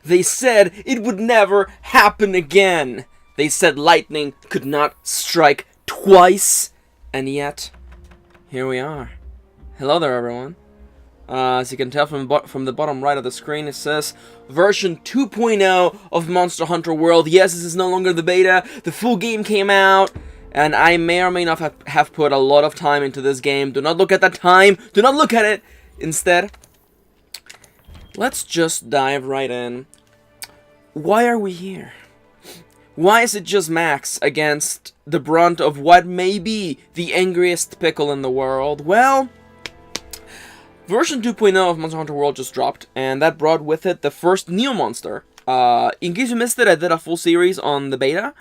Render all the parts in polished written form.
They said it would never happen again. They said lightning could not strike twice. And yet, here we are. Hello there, everyone. As you can tell from the bottom right of the screen, it says version 2.0 of Monster Hunter World. Yes, this is no longer the beta. The full game came out, and I may or may not have put a lot of time into this game. Do not look at that time. Do not look at it. Instead, let's just dive right in. Why are we here? Why is it just Max against the brunt of what may be the angriest pickle in the world? Well, version 2.0 of Monster Hunter World just dropped, and that brought with it the first new monster. In case you missed it, I did a full series on the beta.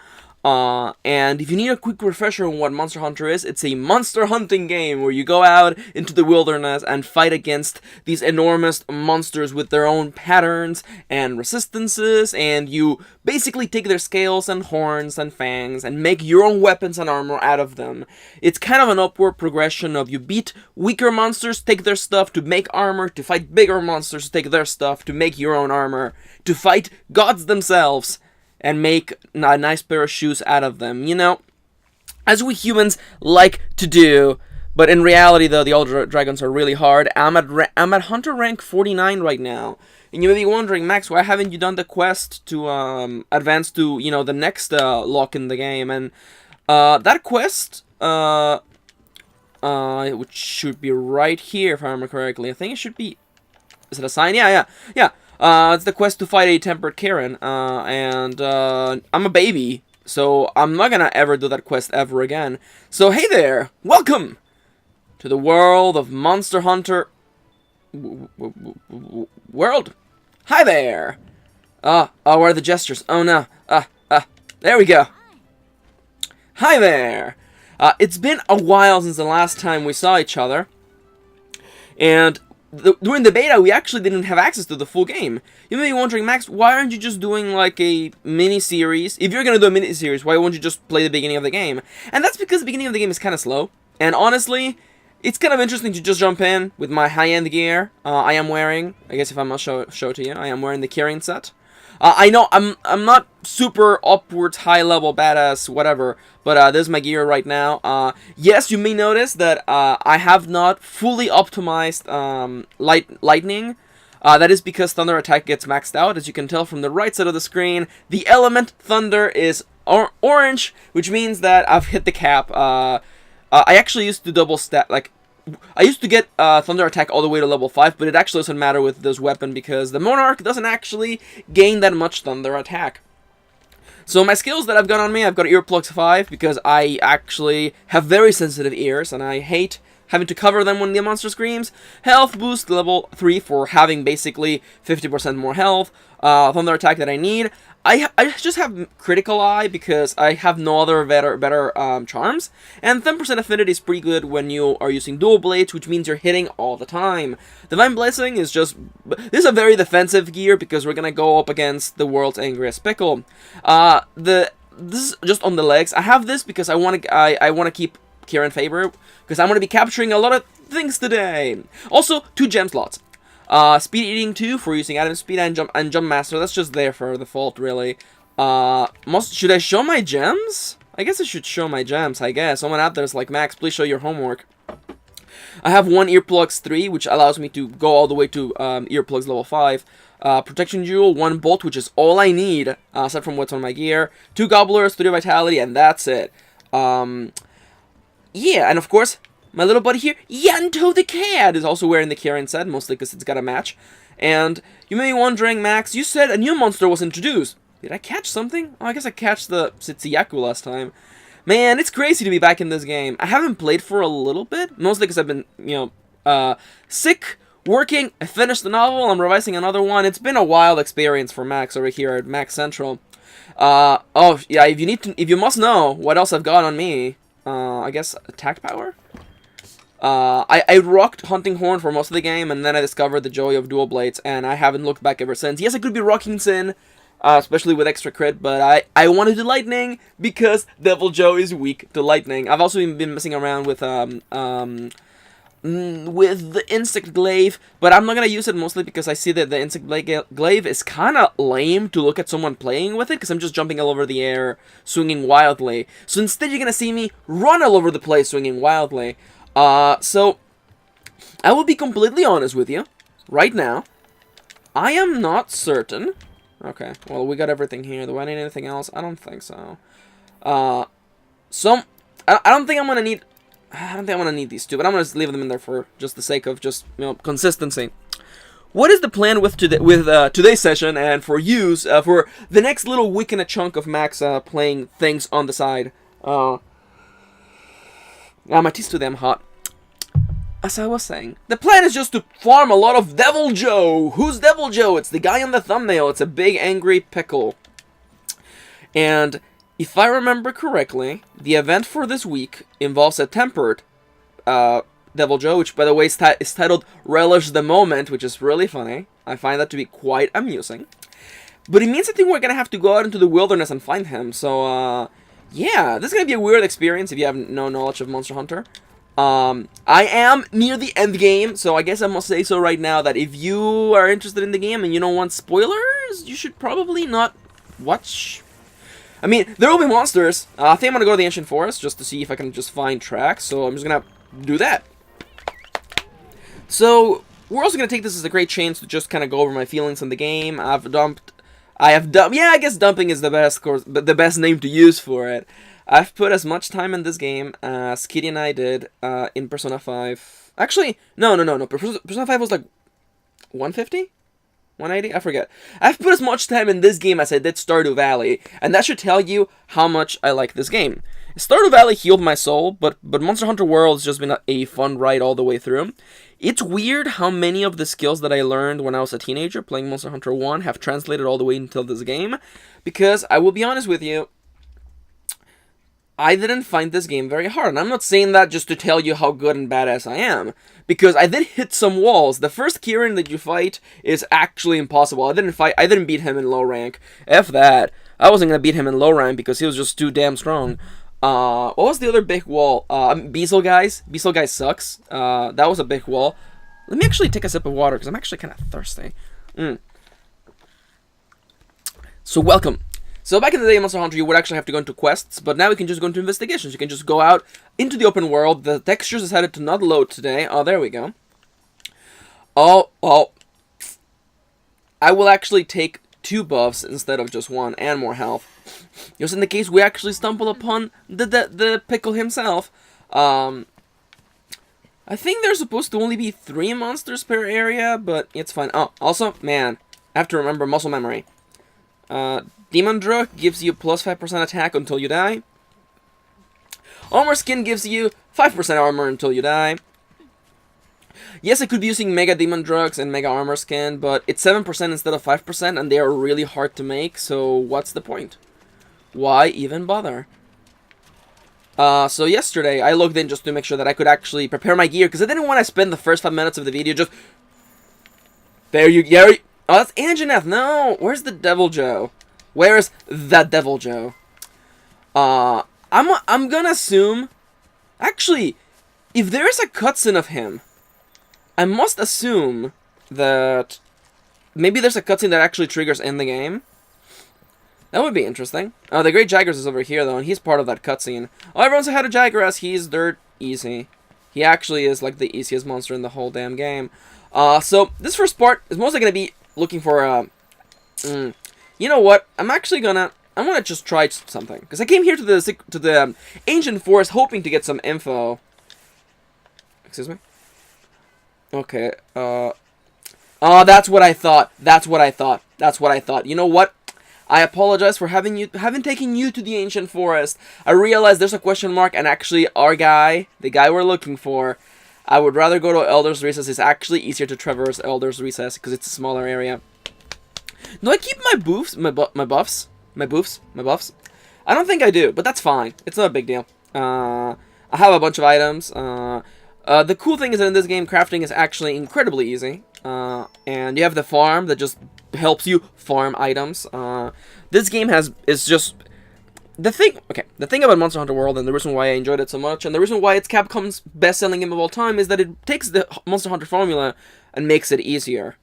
And if you need a quick refresher on what Monster Hunter is, it's a monster hunting game where you go out into the wilderness and fight against these enormous monsters with their own patterns and resistances, and you basically take their scales and horns and fangs and make your own weapons and armor out of them. It's kind of an upward progression of you beat weaker monsters, take their stuff to make armor, to fight bigger monsters, take their stuff to make your own armor, to fight gods themselves, and make a nice pair of shoes out of them. You know, as we humans like to do. But in reality, though, the old dragons are really hard. I'm at Hunter rank 49 right now. And you may be wondering, Max, why haven't you done the quest to advance to, you know, the next lock in the game? And that quest, which should be right here, if I remember correctly. I think it should be... Is it a sign? Yeah. It's the quest to fight a tempered Kirin, and I'm a baby, so I'm not gonna ever do that quest ever again. So hey there, welcome to the world of Monster Hunter World. Hi there. Where are the gestures? Oh no. There we go. Hi there. It's been a while since the last time we saw each other, and during the beta, we actually didn't have access to the full game. You may be wondering, Max, why aren't you just doing like a mini-series? If you're going to do a mini-series, why won't you just play the beginning of the game? And that's because the beginning of the game is kind of slow. And honestly, it's kind of interesting to just jump in with my high-end gear. I am wearing, I guess if I must show it to you, I am wearing the Kirin set. I know I'm not super upwards, high-level badass, whatever, but this is my gear right now. Yes, you may notice that I have not fully optimized lightning. That is because Thunder Attack gets maxed out. As you can tell from the right side of the screen, the element Thunder is orange, which means that I've hit the cap. I actually used to double stat, like, I used to get Thunder Attack all the way to level 5, but it actually doesn't matter with this weapon because the Monarch doesn't actually gain that much Thunder Attack. So my skills that I've got on me, I've got Earplugs 5 because I actually have very sensitive ears and I hate having to cover them when the monster screams. Health boost level 3 for having basically 50% more health. Thunder Attack that I need. I just have Critical Eye because I have no other better charms. And 10% affinity is pretty good when you are using dual blades, which means you're hitting all the time. Divine Blessing is just... This is a very defensive gear because we're gonna go up against the world's angriest pickle. This is just on the legs. I have this because I want to keep Kirin favor because I'm going to be capturing a lot of things today. Also, 2 gem slots. Speed Eating 2 for using item speed and jump master. That's just there for default, really. Should I show my gems? I guess I should show my gems, I guess. Someone out there is like, Max, please show your homework. I have 1 Earplugs 3, which allows me to go all the way to Earplugs level 5. Protection Jewel, 1 Bolt, which is all I need, aside from what's on my gear. 2 Gobblers, 3 Vitality, and that's it. Yeah, and of course, my little buddy here, Yanto the Cat, is also wearing the Kirin set, mostly because it's got a match. And you may be wondering, Max, you said a new monster was introduced. Did I catch something? Oh, I guess I catched the Sitsuyaku last time. Man, it's crazy to be back in this game. I haven't played for a little bit, mostly because I've been, you know, sick, working. I finished the novel, I'm revising another one. It's been a wild experience for Max over here at Max Central. Oh, yeah, if you must know what else I've got on me, I guess attack power? I rocked Hunting Horn for most of the game, and then I discovered the joy of dual blades, and I haven't looked back ever since. Yes, I could be rocking Sin, especially with extra crit, but I want to do lightning because DEVILJHO is weak to lightning. I've also been messing around with with the insect glaive, but I'm not gonna use it mostly because I see that the insect glaive is kind of lame to look at someone playing with it, because I'm just jumping all over the air, swinging wildly. So instead you're gonna see me run all over the place, swinging wildly. So I will be completely honest with you, right now, I am not certain. Okay, well, we got everything here. Do I need anything else? I don't think so. I don't think I'm gonna need... I don't think I'm gonna need these two, but I'm gonna leave them in there for just the sake of just, you know, consistency. What is the plan with today's session and for use for the next little week and a chunk of Max playing things on the side? My tea's too damn hot. As I was saying, the plan is just to farm a lot of DEVILJHO. Who's DEVILJHO? It's the guy on the thumbnail. It's a big angry pickle. And if I remember correctly, the event for this week involves a tempered DEVILJHO, which, by the way, is titled Relish the Moment, which is really funny. I find that to be quite amusing. But it means I think we're going to have to go out into the wilderness and find him. So, yeah, this is going to be a weird experience if you have no knowledge of Monster Hunter. I am near the end game, so I guess I must say so right now that if you are interested in the game and you don't want spoilers, you should probably not watch. I mean, there will be monsters. I think I'm going to go to the Ancient Forest just to see if I can just find tracks, so I'm just going to do that. So, we're also going to take this as a great chance to just kind of go over my feelings on the game. Yeah, I guess dumping is the best name to use for it. I've put as much time in this game as Kitty and I did in Persona 5. Actually, no. Persona 5 was like 150? 180? I forget. I've put as much time in this game as I did Stardew Valley, and that should tell you how much I like this game. Stardew Valley healed my soul, but Monster Hunter World has just been a fun ride all the way through. It's weird how many of the skills that I learned when I was a teenager playing Monster Hunter 1 have translated all the way until this game, because I will be honest with you, I didn't find this game very hard, and I'm not saying that just to tell you how good and badass I am, because I did hit some walls. The first Kirin that you fight is actually impossible. I didn't beat him in low rank. F that. I wasn't gonna beat him in low rank because he was just too damn strong. What was the other big wall? Beazle guys. Beazle guys sucks. That was a big wall. Let me actually take a sip of water because I'm actually kind of thirsty. So welcome. So back in the day in Monster Hunter, you would actually have to go into quests, but now we can just go into investigations. You can just go out into the open world. The textures decided to not load today. Oh, there we go. Oh, I will actually take 2 buffs instead of just 1, and more health. Just in the case we actually stumble upon the pickle himself. I think there's supposed to only be 3 monsters per area, but it's fine. Oh, also, man, I have to remember muscle memory. Demon Drug gives you plus 5% attack until you die. Armor Skin gives you 5% armor until you die. Yes, I could be using Mega Demon Drugs and Mega Armor Skin, but it's 7% instead of 5%, and they are really hard to make, so what's the point? Why even bother? So yesterday, I logged in just to make sure that I could actually prepare my gear, because I didn't want to spend the first 5 minutes of the video just... There you go. Oh, that's Anjanath. No, where's the DEVILJHO? Where's that DEVILJHO? I'm gonna assume... Actually, if there's a cutscene of him, I must assume that maybe there's a cutscene that actually triggers in the game. That would be interesting. The Great Jagras is over here, though, and he's part of that cutscene. Oh, everyone say hi to Jagras. He's dirt easy. He actually is, like, the easiest monster in the whole damn game. So, this first part is mostly gonna be looking for, you know what? I'm gonna just try something. Because I came here to the Ancient Forest hoping to get some info. Excuse me? Okay, oh, that's what I thought. That's what I thought. You know what? I apologize for having taken you to the Ancient Forest. I realize there's a question mark, and actually our guy, the guy we're looking for, I would rather go to Elder's Recess. It's actually easier to traverse Elder's Recess because it's a smaller area. Do I keep my buffs? I don't think I do, but that's fine. It's not a big deal. I have a bunch of items. The cool thing is that in this game, crafting is actually incredibly easy. And you have the farm that just helps you farm items. This game is just the thing about Monster Hunter World, and the reason why I enjoyed it so much, and the reason why it's Capcom's best-selling game of all time, is that it takes the Monster Hunter formula and makes it easier.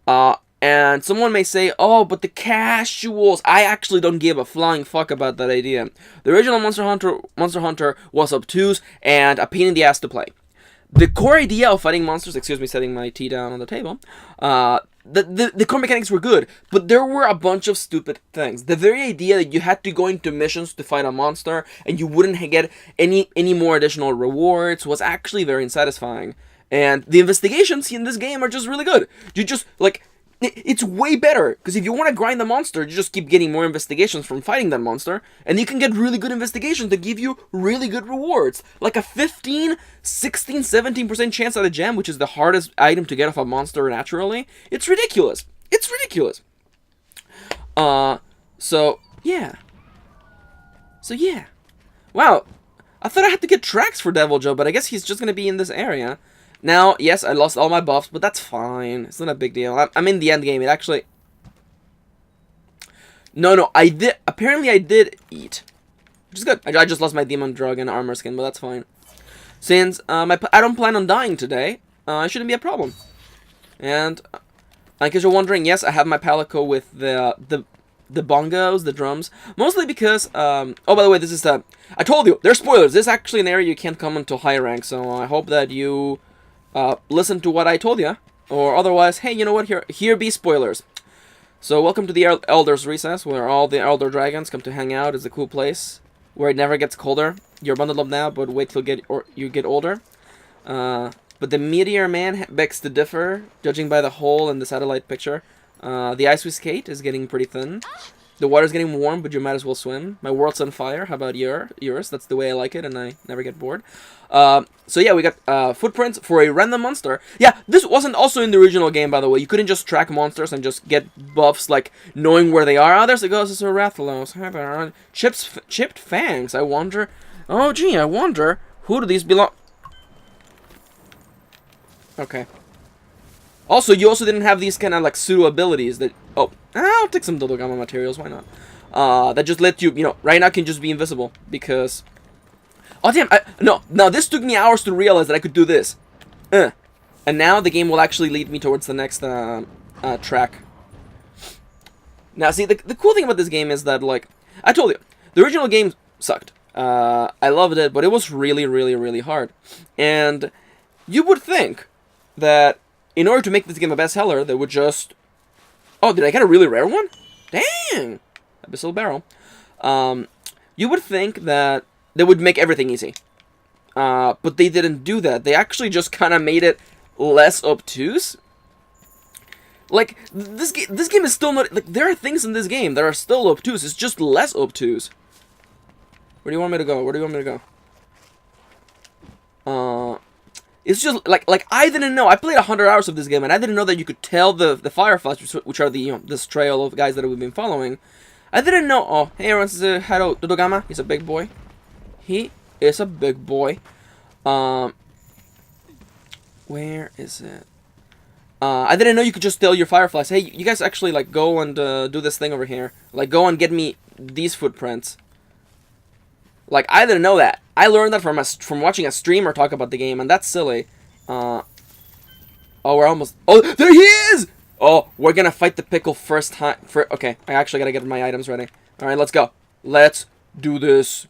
And someone may say, oh, but the casuals, I actually don't give a flying fuck about that idea. The original Monster Hunter was obtuse and a pain in the ass to play. The core idea of fighting monsters, excuse me, setting my tea down on the table, the core mechanics were good, but there were a bunch of stupid things. The very idea that you had to go into missions to fight a monster and you wouldn't get any more additional rewards was actually very unsatisfying. And the investigations in this game are just really good. You just, like, it's way better, because if you want to grind the monster, you just keep getting more investigations from fighting that monster, and you can get really good investigations that give you really good rewards. Like a 15, 16, 17% chance at a gem, which is the hardest item to get off a monster naturally. It's ridiculous. It's ridiculous. So, yeah. Wow, I thought I had to get tracks for DEVILJHO, but I guess he's just going to be in this area. Now, yes, I lost all my buffs, but that's fine. It's not a big deal. I'm in the end game. It actually... No, I did... Apparently, I did eat. Which is good. I just lost my demon drug and armor skin, but that's fine. Since I don't plan on dying today, it shouldn't be a problem. And, in case you're wondering, yes, I have my palico with the bongos, the drums. Mostly because... oh, by the way, this is... I told you, there's spoilers. This is actually an area you can't come until high rank, so I hope that you... listen to what I told you, or otherwise, hey, you know what, here be spoilers. So, welcome to the Elder's Recess, where all the Elder Dragons come to hang out. It's a cool place, where it never gets colder. You're bundled up now, but wait till you get older. But the Meteor Man begs to differ, judging by the hole in the satellite picture. The ice we skate is getting pretty thin. The water's getting warm, but you might as well swim. My world's on fire. How about yours? That's the way I like it, and I never get bored. So yeah, we got footprints for a random monster. Yeah, this wasn't also in the original game, by the way. You couldn't just track monsters and just get buffs, like, knowing where they are. Oh, there's a ghost of Rathalos. Chipped fangs. I wonder... Oh, gee, I wonder... Who do these belong... Okay. Also, you also didn't have these kind of, like, pseudo abilities that... Oh, I'll take some Dodogama materials, why not? That just let you, right now can just be invisible, because... Oh, damn, no, this took me hours to realize that I could do this. And now the game will actually lead me towards the next, track. Now, see, the cool thing about this game is that, like, I told you, the original game sucked. I loved it, but it was really, really, really hard. And you would think that in order to make this game a bestseller, they would just... Oh, did I get a really rare one? Dang! Abyssal Barrel. You would think that they would make everything easy. But they didn't do that. They actually just kind of made it less obtuse. Like, this game is still not... Like, there are things in this game that are still obtuse. It's just less obtuse. Where do you want me to go? Where do you want me to go? It's just, like, I didn't know. I played 100 hours of this game, and I didn't know that you could tell the Fireflies, which are the, this trail of guys that we've been following. I didn't know... Oh, hey, everyone says hello, Dodogama. He's a big boy. He is a big boy. Where is it? I didn't know you could just tell your Fireflies, hey, you guys actually, like, go and do this thing over here. Like, go and get me these footprints. Like, I didn't know that. I learned that from watching a streamer talk about the game, and that's silly. Oh, we're almost... Oh, there he is! Oh, we're gonna fight the pickle first time. Okay, I actually gotta get my items ready. Alright, let's go. Let's do this.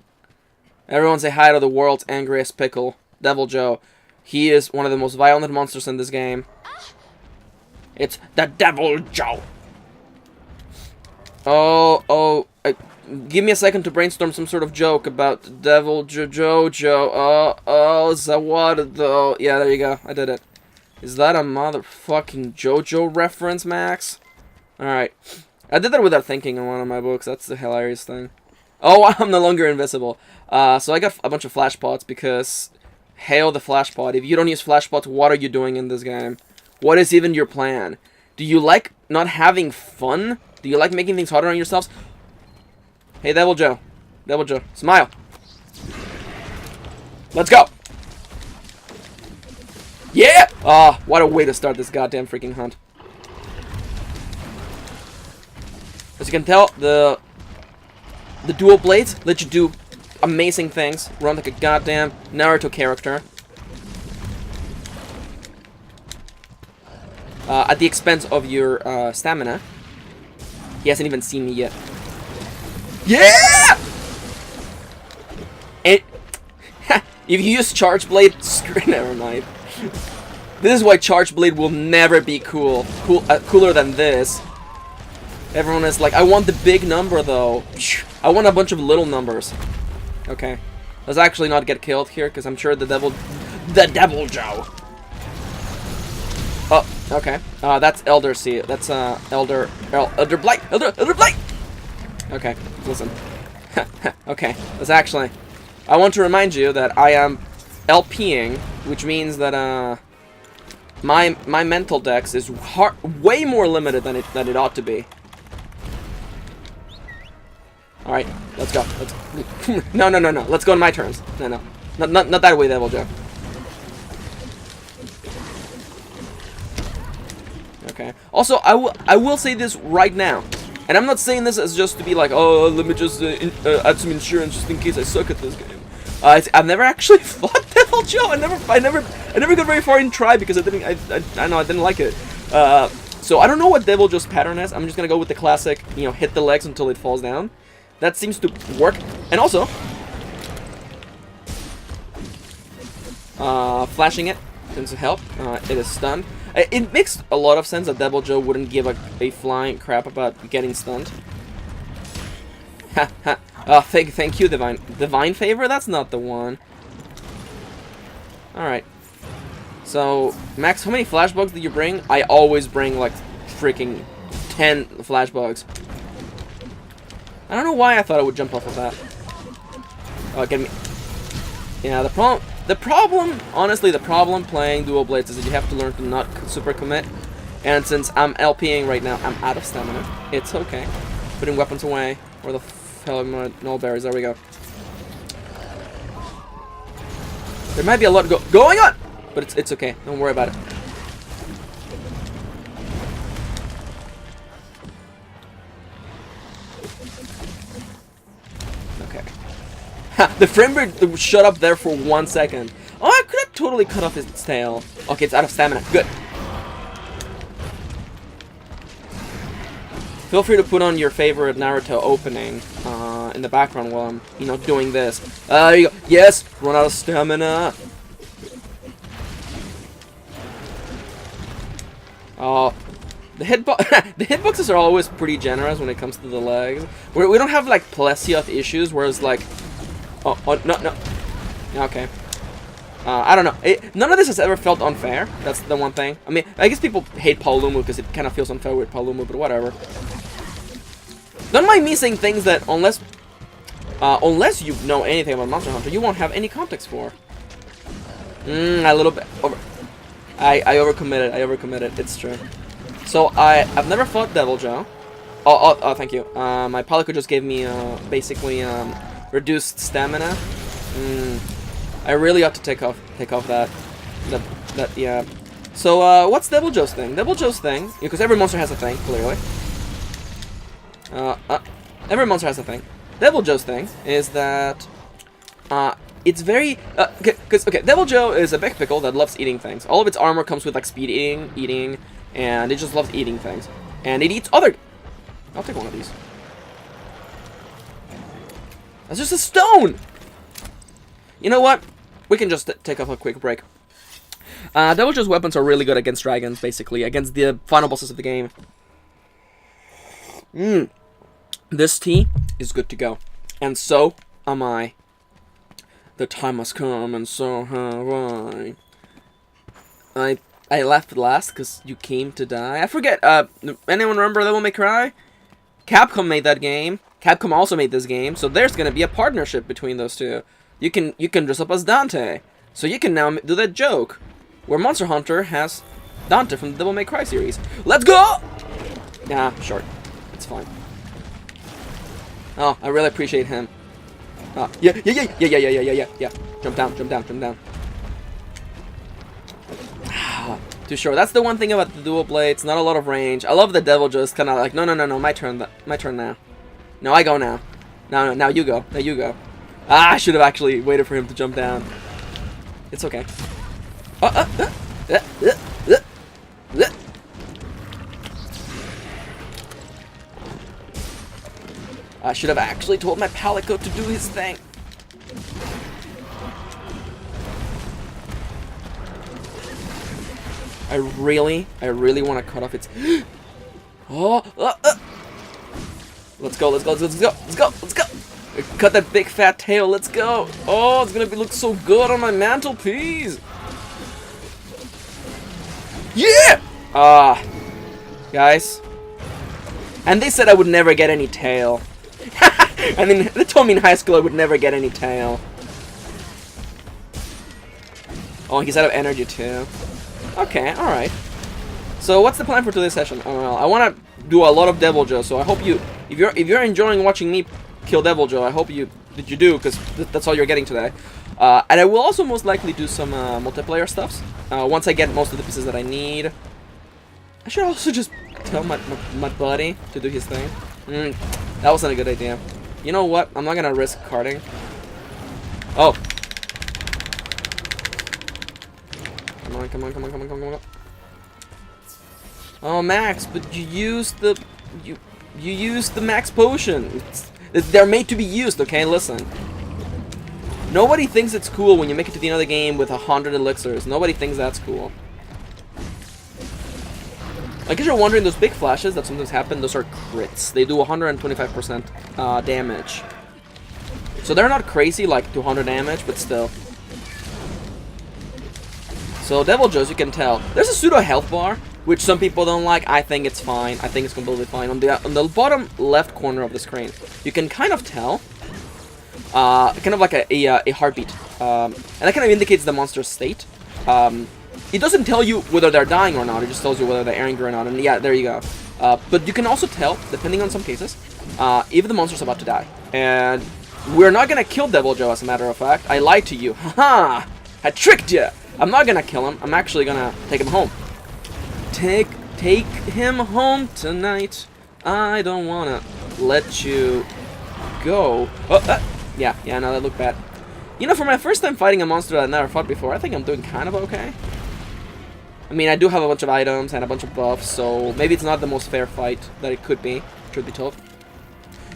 Everyone say hi to the world's angriest pickle, DEVILJHO. He is one of the most violent monsters in this game. It's the DEVILJHO. Give me a second to brainstorm some sort of joke about DEVILJHO. Zawada. Yeah, there you go. I did it. Is that a motherfucking JoJo reference, Max? Alright. I did that without thinking in one of my books. That's the hilarious thing. Oh, I'm no longer invisible. So I got a bunch of flash pots because... Hail the flash pot. If you don't use flash pots, what are you doing in this game? What is even your plan? Do you like not having fun? Do you like making things harder on yourselves? Hey, DEVILJHO. DEVILJHO. Smile. Let's go. Yeah! Ah, what a way to start this goddamn freaking hunt. As you can tell, the dual blades let you do amazing things. Run like a goddamn Naruto character. At the expense of your stamina. He hasn't even seen me yet. Yeah! And if you use Charge Blade, never mind. This is why Charge Blade will never be cooler than this. Everyone is like, I want the big number though. I want a bunch of little numbers. Okay, let's actually not get killed here because I'm sure the DEVILJHO. Oh, okay. That's Elder C. That's Elder Blight. Elder Blight. Okay, listen. Okay, let's actually. I want to remind you that I am LPing, which means that my mental dex is way more limited than it ought to be. All right, let's go. No. Let's go on my turns. No. Not that way, DEVILJHO. Okay. Also, I will say this right now, and I'm not saying this as just to be like, oh, let me just add some insurance just in case I suck at this game. I've never actually fought DEVILJHO. I never got very far in try because I didn't like it. So I don't know what DEVILJHO's pattern is. I'm just gonna go with the classic, hit the legs until it falls down. That seems to work. And also, flashing it tends to help. It is stunned. It makes a lot of sense that DEVILJHO wouldn't give a flying crap about getting stunned. Ha ha. Thank you, Divine Favor? That's not the one. Alright. So, Max, how many flashbugs do you bring? I always bring, like, freaking 10 flashbugs. I don't know why I thought I would jump off of that. Oh, get me. Yeah, the problem, honestly, the problem playing dual blades is that you have to learn to not super commit. And since I'm LPing right now, I'm out of stamina. It's okay. Putting weapons away. Where the hell am I? No berries. There we go. There might be a lot going on, but it's okay. Don't worry about it. Okay. Ha! The frame rate shut up there for 1 second. Oh, I could have totally cut off his tail. Okay, it's out of stamina. Good. Feel free to put on your favorite Naruto opening in the background while I'm, doing this. There you go. Yes, run out of stamina. Oh, the hitboxes are always pretty generous when it comes to the legs. We don't have like Plesiot issues, whereas like, oh no. Okay. I don't know. None of this has ever felt unfair. That's the one thing. I mean, I guess people hate Paolumu because it kind of feels unfair with Paolumu, but whatever. Don't mind me saying things that unless you know anything about Monster Hunter, you won't have any context for. A little bit over. I overcommitted. It's true. So I've never fought DEVILJHO. Oh, thank you. My Palico just gave me basically reduced stamina. I really ought to take off that yeah. So what's DEVILJHO's thing? DEVILJHO's thing, because every monster has a thing, clearly. Every monster has a thing. DEVILJHO's thing is that it's very because DEVILJHO is a big pickle that loves eating things. All of its armor comes with like speed eating, and it just loves eating things. And it eats other. I'll take one of these. That's just a stone. You know what? We can just take off a quick break. DEVILJHO's weapons are really good against dragons, basically against the final bosses of the game. This tea is good to go, and so am I. The time has come, and so have I. I left last because you came to die. I forget. Anyone remember Devil May Cry? Capcom made that game. Capcom also made this game, so there's gonna be a partnership between those two. You can dress up as Dante, so you can now do that joke where Monster Hunter has Dante from the Devil May Cry series. Let's go! Nah, short. It's fine. Oh, I really appreciate him. Yeah. Jump down. Too short. That's the one thing about the dual blades. Not a lot of range. I love the DEVILJHO. It's kind of like, no. My turn now. No, I go now. No, now you go. Now you go. Ah, I should have actually waited for him to jump down. It's okay. I should have actually told my Palico to do his thing. I really want to cut off its... Let's go, let's go, let's go, let's go, let's go! Cut that big fat tail, let's go! Oh, it's gonna look so good on my mantelpiece! Yeah! Guys. And they said I would never get any tail. I mean, they told me in high school I would never get any tail. Oh, he's out of energy too. Okay, alright. So what's the plan for today's session? Well, I want to do a lot of DEVILJHO, so I hope you, if you're enjoying watching me kill DEVILJHO, I hope you do, because that's all you're getting today. And I will also most likely do some multiplayer stuffs once I get most of the pieces that I need. I should also just tell my buddy to do his thing. That wasn't a good idea. You know what? I'm not gonna risk carding. Oh. Come on, come on, come on, come on, come on, come on. Oh, Max, but you used the... You used the Max potion. They're made to be used, okay? Listen. Nobody thinks it's cool when you make it to the end of the game with 100 elixirs. Nobody thinks that's cool. I guess you're wondering, those big flashes that sometimes happen, those are crits. They do 125% damage. So they're not crazy, like 200 damage, but still. So DEVILJHO, as you can tell, there's a pseudo health bar, which some people don't like. I think it's fine. I think it's completely fine. On the bottom left corner of the screen, you can kind of tell, kind of like a heartbeat, and that kind of indicates the monster's state. It doesn't tell you whether they're dying or not. It just tells you whether they're angry or not. And yeah, there you go. But you can also tell, depending on some cases, if the monster's about to die. And we're not gonna kill DEVILJHO, as a matter of fact. I lied to you. Haha! I tricked you! I'm not gonna kill him. I'm actually gonna take him home. Take him home tonight. I don't wanna let you go. Yeah, no, that looked bad. You know, for my first time fighting a monster that I've never fought before, I think I'm doing kind of okay. I mean, I do have a bunch of items and a bunch of buffs, so maybe it's not the most fair fight that it could be, truth be told.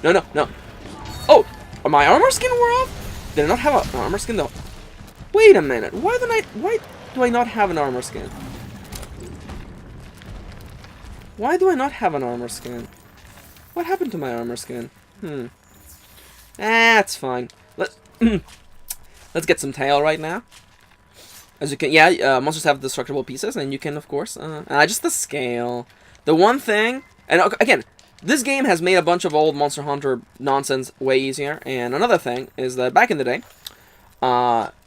No. Oh, my armor skin wore off? Did I not have an armor skin though? Wait a minute. Why do I not have an armor skin? Why do I not have an armor skin? What happened to my armor skin? That's fine. Let's get some tail right now. As you can, yeah, monsters have destructible pieces, and you can, of course, just the scale. The one thing, and again, this game has made a bunch of old Monster Hunter nonsense way easier, and another thing is that back in the day,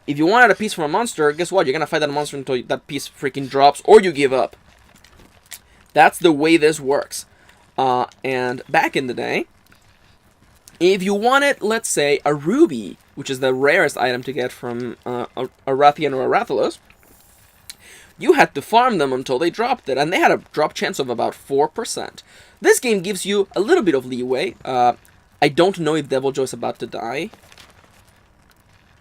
if you wanted a piece from a monster, guess what? You're gonna fight that monster until that piece freaking drops, or you give up. That's the way this works. And back in the day, if you wanted, let's say, a ruby, which is the rarest item to get from a Rathian or a Rathalos, you had to farm them until they dropped it, and they had a drop chance of about 4%. This game gives you a little bit of leeway. I don't know if DEVILJHO is about to die.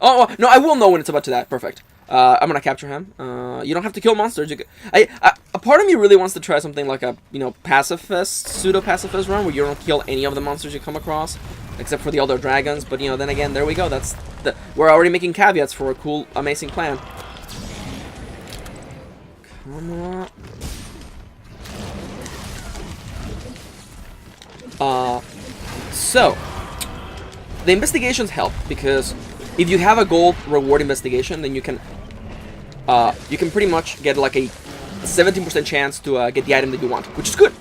Oh, no, I will know when it's about to die. Perfect. I'm gonna capture him. You don't have to kill monsters. A part of me really wants to try something like a, pacifist, pseudo-pacifist run, where you don't kill any of the monsters you come across, except for the other dragons. But, then again, there we go. We're already making caveats for a cool, amazing plan. Come on. So, the investigations help, because if you have a gold reward investigation, then you can pretty much get like a 17% chance to get the item that you want, which is good.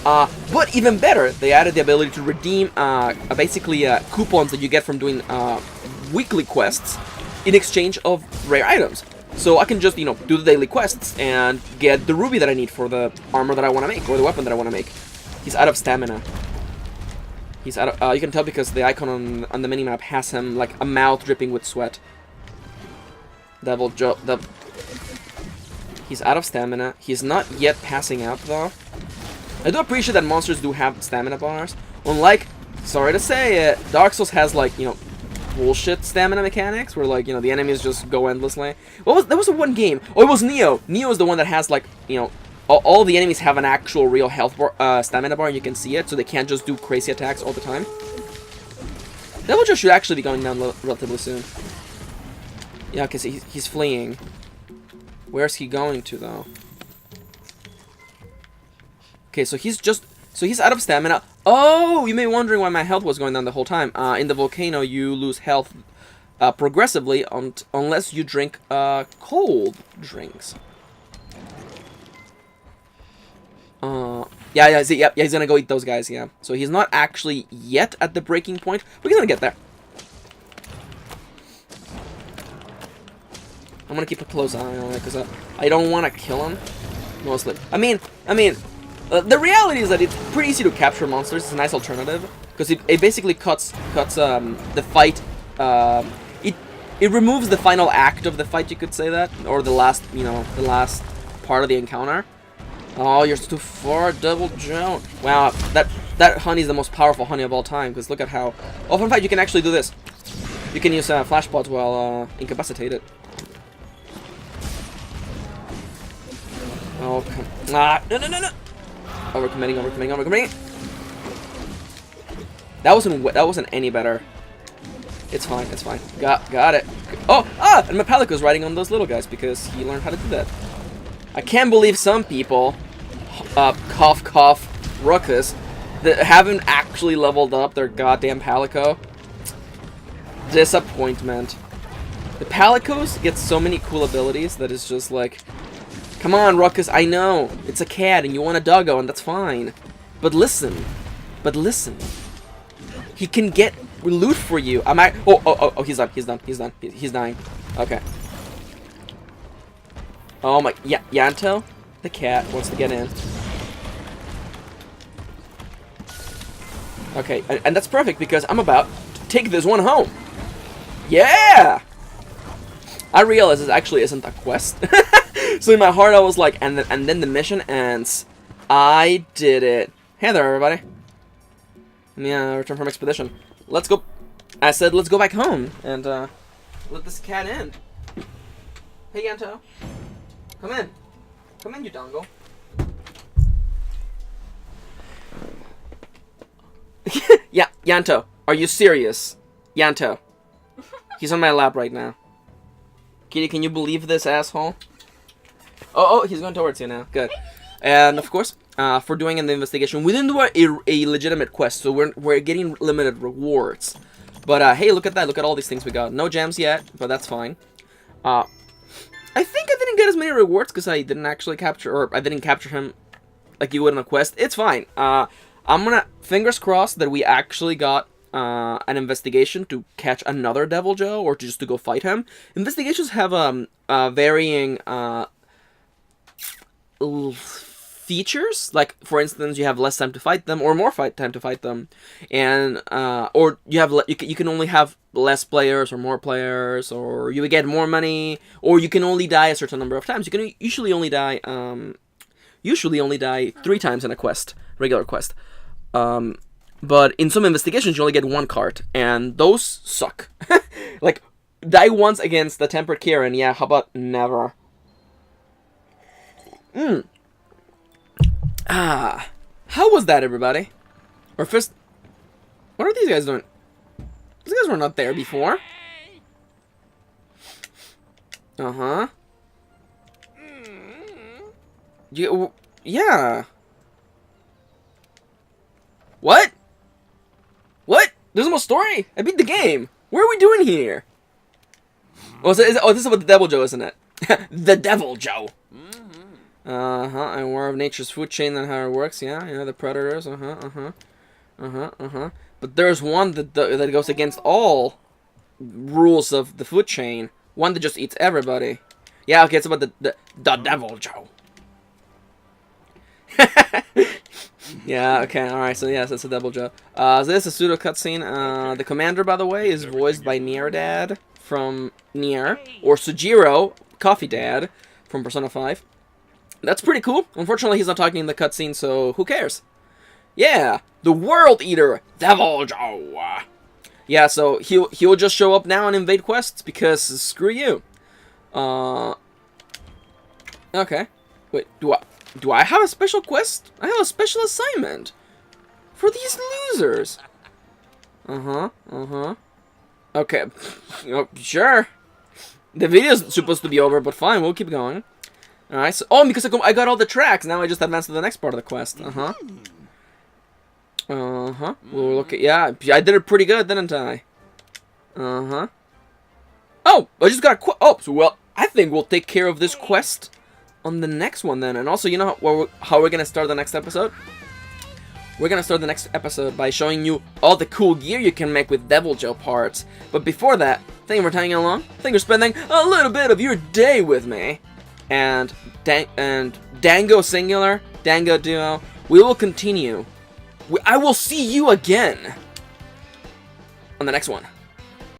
But even better, they added the ability to redeem basically coupons that you get from doing weekly quests in exchange of rare items. So I can just, do the daily quests and get the ruby that I need for the armor that I want to make, or the weapon that I want to make. He's out of stamina. He's out of, you can tell because the icon on the minimap has him like a mouth dripping with sweat. DEVILJHO. He's out of stamina. He's not yet passing out though. I do appreciate that monsters do have stamina bars. Unlike sorry to say it, Dark Souls has, like, you know, bullshit stamina mechanics where, like, you know, the enemies just go endlessly. There was a one game. Oh, it was Neo. Neo is the one that has, like, you know, all the enemies have an actual real health bar, stamina bar, and you can see it, so they can't just do crazy attacks all the time. DEVILJHO should actually be going down relatively soon. Yeah, because he's fleeing. Where's he going to, though? Okay, so he's out of stamina. Oh, you may be wondering why my health was going down the whole time. In the volcano, you lose health progressively unless you drink cold drinks. Yeah, he's gonna go eat those guys, yeah. So he's not actually yet at the breaking point, but he's gonna get there. I'm gonna keep a close eye on it, because I don't want to kill him, mostly. I mean, the reality is that it's pretty easy to capture monsters. It's a nice alternative, because it basically cuts the fight, it removes the final act of the fight, you could say that, or the last, you know, the last part of the encounter. Oh, you're too far, DEVILJHO. Wow, that honey is the most powerful honey of all time, because look at how... Oh, fun fact, you can actually do this. You can use flash pods while incapacitated. Oh, come... Ah, no. Overcommitting. That wasn't any better. It's fine. Got it. Oh, and my Palico's riding on those little guys, because he learned how to do that. I can't believe some people, cough, ruckus, that haven't actually leveled up their goddamn Palico. Disappointment. The Palicos get so many cool abilities that it's just like, come on, Ruckus, I know, it's a cat and you want a doggo and that's fine. But listen. He can get loot for you. Oh, he's done. He's dying. Okay. Oh my, yeah, Yanto, the cat, wants to get in. Okay, and that's perfect because I'm about to take this one home. Yeah! I realize this actually isn't a quest. So in my heart I was like, and then the mission ends. I did it. Hey there, everybody. Yeah, return from expedition. Let's go. I said let's go back home and let this cat in. Hey, Yanto. Come in. Come in, you dongle. Yeah, Yanto. Are you serious? Yanto. He's on my lap right now. Kitty, can you believe this asshole? Oh, he's going towards you now. Good. And of course, for doing the investigation, we didn't do a legitimate quest, so we're getting limited rewards. But hey, look at that! Look at all these things we got. No gems yet, but that's fine. I think I didn't get as many rewards because I didn't actually capture, or I didn't capture him like you would in a quest. It's fine. I'm gonna fingers crossed that we actually got an investigation to catch another DEVILJHO or just to go fight him. Investigations have varying features. Like, for instance, you have less time to fight them or more time to fight them, and or you can only have less players or more players, or you get more money, or you can only die a certain number of times. You can usually only die 3 times in a quest, regular quest. But in some investigations, you only get 1 card, and those suck. Like, die once against the Tempered Kirin, yeah, how about never? How was that, everybody? Or first, what are these guys doing? These guys were not there before. Uh-huh. Yeah. What? What? There's no more story? I beat the game. What are we doing here? Oh, this is about the DEVILJHO, isn't it? The DEVILJHO. I'm aware of nature's food chain and how it works. Yeah, the predators. But there's one that goes against all rules of the food chain. One that just eats everybody. Yeah, okay, it's about the DEVILJHO. Yeah, okay, alright, so yes, that's a DEVILJHO. So this is a pseudo cutscene. The commander, by the way, is voiced by Nier Dad from Nier, or Sujiro, Coffee Dad, from Persona 5. That's pretty cool. Unfortunately, he's not talking in the cutscene, so who cares? Yeah, the World Eater, DEVILJHO. Yeah, so he'll just show up now and invade quests because screw you. Okay. Wait, do I have a special quest? I have a special assignment for these losers. Okay. Oh, sure. The video's supposed to be over, but fine, we'll keep going. Alright, so... Oh, because I got all the tracks, now I just advance to the next part of the quest. We'll look at... Yeah, I did it pretty good, didn't I? Oh, I just got a oh, so, well, I think we'll take care of this quest on the next one then. And also, you know how we're gonna start the next episode? We're gonna start the next episode by showing you all the cool gear you can make with DEVILJHO parts. But before that, thank you for tagging along. Thank you for spending a little bit of your day with me. And Dango Singular, Dango Duo, we will continue. I will see you again on the next one.